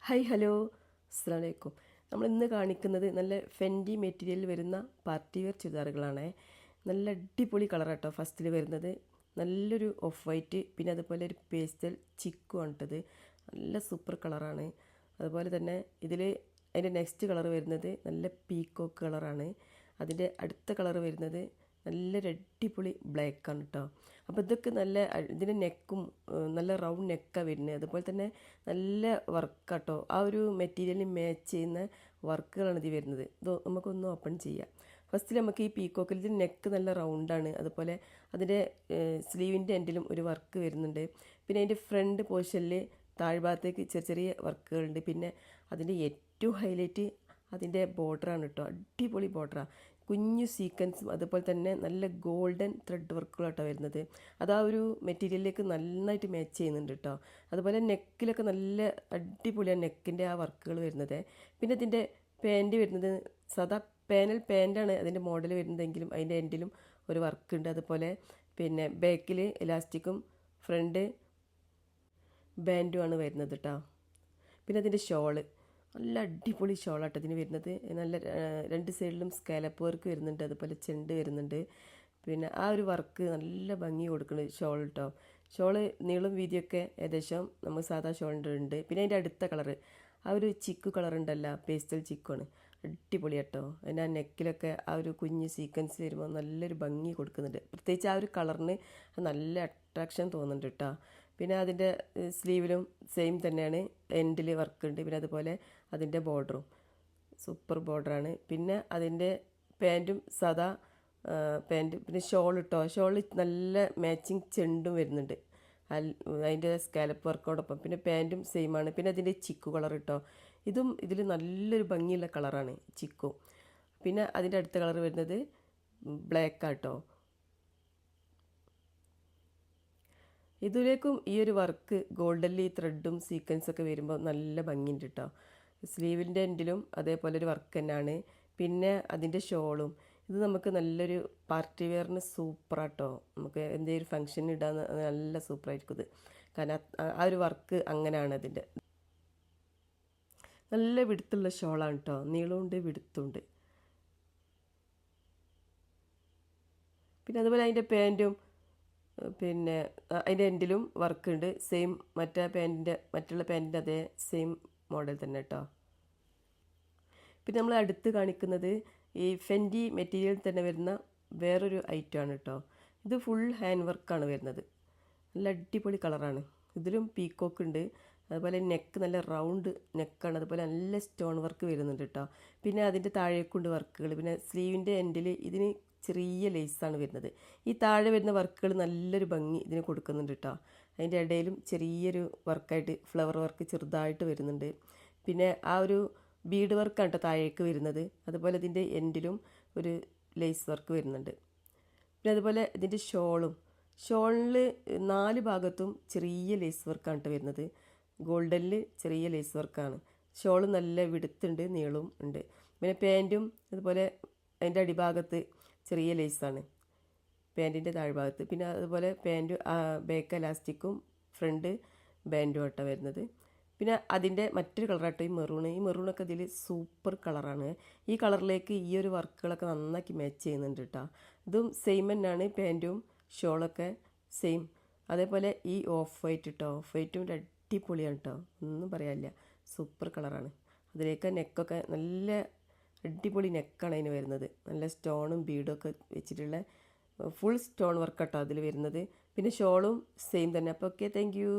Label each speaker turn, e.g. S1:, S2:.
S1: Hi hello അസ്സലാമു അലൈക്കും. നമ്മൾ ഇന്ന് കാണിക്കുന്നത് നല്ല ഫെൻഡി മെറ്റീരിയലിൽ വരുന്ന പാർട്ടി വെയർ ചുരിദാറുകളാണ്. നല്ല അടിപൊളി കളറാട്ടോ ഫസ്റ്റിൽ വരുന്നത്. നല്ലൊരു ഓഫ് വൈറ്റ്, പിന്നെ അതുപോലെ ഒരു പേസ്റ്റൽ ചിക്കു ആണിട്ടത്. നല്ല സൂപ്പർ കളറാണ്. അതുപോലെ തന്നെ ഇതിൽ അതിൻ്റെ നെക്സ്റ്റ് കളർ വരുന്നത് നല്ല പീക്കോക്ക് കളറാണ്. അതിൻ്റെ അടുത്ത കളർ വരുന്നത് നല്ലൊരു അടിപൊളി ബ്ലാക്കാണ് കേട്ടോ. അപ്പോൾ ഇതൊക്കെ നല്ല ഇതിൻ്റെ നെക്കും നല്ല റൗണ്ട് നെക്കാണ് വരുന്നത്. അതുപോലെ തന്നെ നല്ല വർക്കാട്ടോ, ആ ഒരു മെറ്റീരിയലിന് മാച്ച് ചെയ്യുന്ന വർക്കുകളാണ് ഇത് വരുന്നത്. ഇത് നമുക്കൊന്ന് ഓപ്പൺ ചെയ്യാം. ഫസ്റ്റിൽ നമുക്ക് ഈ പീക്കോക്കിൽ ഇതിൻ്റെ നെക്ക് നല്ല റൗണ്ടാണ്. അതുപോലെ അതിൻ്റെ സ്ലീവിൻ്റെ എൻഡിലും ഒരു വർക്ക് വരുന്നുണ്ട്. പിന്നെ അതിൻ്റെ ഫ്രണ്ട് പോർഷനിൽ താഴ്ഭാഗത്തേക്ക് ചെറിയ ചെറിയ വർക്കുകളുണ്ട്. പിന്നെ അതിൻ്റെ ഏറ്റവും ഹൈലൈറ്റ് അതിൻ്റെ ബോർഡറാണ് കേട്ടോ. അടിപൊളി ബോർഡറാണ്, കുഞ്ഞു സീക്വൻസും അതുപോലെ തന്നെ നല്ല ഗോൾഡൻ ത്രെഡ് വർക്കുകളാട്ടോ വരുന്നത്. അത് ആ ഒരു മെറ്റീരിയലിലേക്ക് നന്നായിട്ട് മാച്ച് ചെയ്യുന്നുണ്ട് കേട്ടോ. അതുപോലെ നെക്കിലൊക്കെ നല്ല അടിപൊളിയാണ് നെക്കിൻ്റെ ആ വർക്കുകൾ വരുന്നത്. പിന്നെ ഇതിൻ്റെ പാൻറ് വരുന്നത് സാധാ പാനൽ പാൻറ്റാണ് അതിൻ്റെ മോഡൽ വരുന്നതെങ്കിലും അതിൻ്റെ എൻഡിലും ഒരു വർക്ക് ഉണ്ട്. അതുപോലെ പിന്നെ ബാക്കിൽ ഇലാസ്റ്റിക്കും ഫ്രണ്ട് ബാൻഡുമാണ് വരുന്നത് കേട്ടോ. പിന്നെ അതിൻ്റെ ഷോള് നല്ല അടിപൊളി ഷോളാട്ടോ ഇതിന് വരുന്നത്. നല്ല രണ്ട് സൈഡിലും സ്കാലപ്പ് വർക്ക് വരുന്നുണ്ട്, അതുപോലെ ചെണ്ട് വരുന്നുണ്ട്. പിന്നെ ആ ഒരു വർക്ക് നല്ല ഭംഗി കൊടുക്കുന്നത് ഷോൾ കേട്ടോ. ഷോള് നീളം വീതിയൊക്കെ ഏകദേശം നമ്മൾ സാധാ ഷോളിൻ്റെ ഉണ്ട്. പിന്നെ അതിൻ്റെ അടുത്ത കളറ് ആ ഒരു ചിക്കു കളർ ഉണ്ടല്ലോ, പേസ്റ്റൽ ചിക്കുമാണ്. അടിപൊളി കേട്ടോ. അതിൻ്റെ ആ നെക്കിലൊക്കെ ആ ഒരു കുഞ്ഞ് സീക്വൻസ് വരുമ്പോൾ നല്ലൊരു ഭംഗി കൊടുക്കുന്നുണ്ട്. പ്രത്യേകിച്ച് ആ ഒരു കളറിന് നല്ല അട്രാക്ഷൻ തോന്നുന്നുണ്ട് കേട്ടോ. പിന്നെ അതിൻ്റെ സ്ലീവിലും സെയിം തന്നെയാണ്, എൻഡിൽ വർക്ക് ഉണ്ട്. പിന്നെ അതുപോലെ അതിൻ്റെ ബോർഡറും സൂപ്പർ ബോർഡറാണ്. പിന്നെ അതിൻ്റെ പാൻറ്റും സാദാ പാൻറ്റ്. പിന്നെ ഷോൾ ഇട്ടോ, ഷോൾ നല്ല മാച്ചിങ് ചെണ്ടും വരുന്നുണ്ട് അതിൻ്റെ സ്കാലപ്പ് വർക്കോടൊപ്പം. പിന്നെ പാൻറ്റും സെയിമാണ്. പിന്നെ അതിൻ്റെ ചിക്കു കളർ ഇട്ടോ, ഇതും ഇതിൽ നല്ലൊരു ഭംഗിയുള്ള കളറാണ് ചിക്കു. പിന്നെ അതിൻ്റെ അടുത്ത കളർ വരുന്നത് ബ്ലാക്കാട്ടോ. ഇതിലേക്കും ഈ ഒരു വർക്ക് ഗോൾഡൻലി ത്രെഡും സീക്വൻസൊക്കെ വരുമ്പോൾ നല്ല ഭംഗിയുണ്ട് കേട്ടോ. സ്ലീവിൻ്റെ എൻഡിലും അതേപോലെ ഒരു വർക്ക് തന്നെയാണ്. പിന്നെ അതിൻ്റെ ഷോളും ഇത് നമുക്ക് നല്ലൊരു പാർട്ടി വെയറിന് സൂപ്പറാട്ടോ. നമുക്ക് എന്തെങ്കിലും ഫംഗ്ഷന് ഇടാൻ നല്ല സൂപ്പറായിരിക്കും ഇത്. കാരണം ആ ഒരു വർക്ക് അങ്ങനെയാണ് അതിൻ്റെ. നല്ല വിടുത്തുള്ള ഷോളാണ് കേട്ടോ, നീളമുണ്ട് വിടുത്തുണ്ട്. പിന്നെ അതുപോലെ അതിൻ്റെ പാൻറ്റും പിന്നെ അതിൻ്റെ എൻഡിലും വർക്ക് ഉണ്ട്. സെയിം മറ്റുള്ള പാൻറ്റിൻ്റെ അതേ സെയിം മോഡൽ തന്നെ കേട്ടോ. പിന്നെ നമ്മൾ അടുത്ത് കാണിക്കുന്നത് ഈ ഫെൻഡി മെറ്റീരിയൽ തന്നെ വരുന്ന വേറൊരു ഐറ്റമാണ് കേട്ടോ. ഇത് ഫുൾ ഹാൻഡ് വർക്കാണ് വരുന്നത്. നല്ല അടിപൊളി കളറാണ്. ഇതിലും പീക്കോക്ക് ഉണ്ട്. അതുപോലെ നെക്ക് നല്ല റൗണ്ട് നെക്കാണ്. അതുപോലെ നല്ല സ്റ്റോൺ വർക്ക് വരുന്നുണ്ട് കേട്ടോ. പിന്നെ അതിൻ്റെ താഴേക്കുണ്ട് വർക്കുകൾ. പിന്നെ സ്ലീവിൻ്റെ എൻഡിൽ ഇതിന് ചെറിയ ലേസാണ് വരുന്നത്. ഈ താഴെ വരുന്ന വർക്കുകൾ നല്ലൊരു ഭംഗി ഇതിന് കൊടുക്കുന്നുണ്ട് കേട്ടോ. അതിൻ്റെ ഇടയിലും ചെറിയൊരു വർക്കായിട്ട് ഫ്ലവർ വർക്ക് ചെറുതായിട്ട് വരുന്നുണ്ട്. പിന്നെ ആ ഒരു ബീഡ് വർക്കാണ് കേട്ടോ താഴേക്ക് വരുന്നത്. അതുപോലെ ഇതിൻ്റെ എൻഡിലും ഒരു ലേസ് വർക്ക് വരുന്നുണ്ട്. പിന്നെ അതുപോലെ ഇതിൻ്റെ ഷോളിൽ 4 ഭാഗത്തും ചെറിയ ലേസ് വർക്കാണ് കേട്ടോ വരുന്നത്. ഗോൾഡനിൽ ചെറിയ ലേസ് വർക്കാണ്. ഷോൾ നല്ല വിടുത്തുണ്ട്, നീളവും ഉണ്ട്. പിന്നെ പാൻറ്റും അതുപോലെ അതിൻ്റെ അടിഭാഗത്ത് ചെറിയ ലേസാണ് പാൻറ്റിൻ്റെ താഴ്ഭാഗത്ത്. പിന്നെ അതുപോലെ പാൻറ്റ് ബാക്ക് എലാസ്റ്റിക്കും ഫ്രണ്ട് ബാൻഡും ആട്ടോ വരുന്നത്. പിന്നെ അതിൻ്റെ മറ്റൊരു കളറാട്ടോ ഈ മെറൂണൊക്കെ ഇതിൽ സൂപ്പർ കളറാണ്. ഈ കളറിലേക്ക് ഈ ഒരു വർക്കുകളൊക്കെ നന്നാക്കി മാച്ച് ചെയ്യുന്നുണ്ട് കേട്ടോ. ഇതും സെയിം തന്നെയാണ്, പാൻറ്റും ഷോളൊക്കെ സെയിം. അതേപോലെ ഈ ഓഫ് വൈറ്റ് കേട്ടോ, ഓഫ് വൈറ്റും അടിപൊളിയാണ് കേട്ടോ, ഒന്നും പറയാനില്ല, സൂപ്പർ കളറാണ്. അതിലേക്ക് നെക്കൊക്കെ നല്ല അടിപൊളി നെക്കാണ് അതിന് വരുന്നത്. നല്ല സ്റ്റോണും ബീഡും ഒക്കെ വെച്ചിട്ടുള്ള ഫുൾ സ്റ്റോൺ വർക്ക് കേട്ടോ അതിൽ വരുന്നത്. പിന്നെ ഷോളും സെയിം തന്നെ. അപ്പോൾ ഓക്കെ, താങ്ക് യു.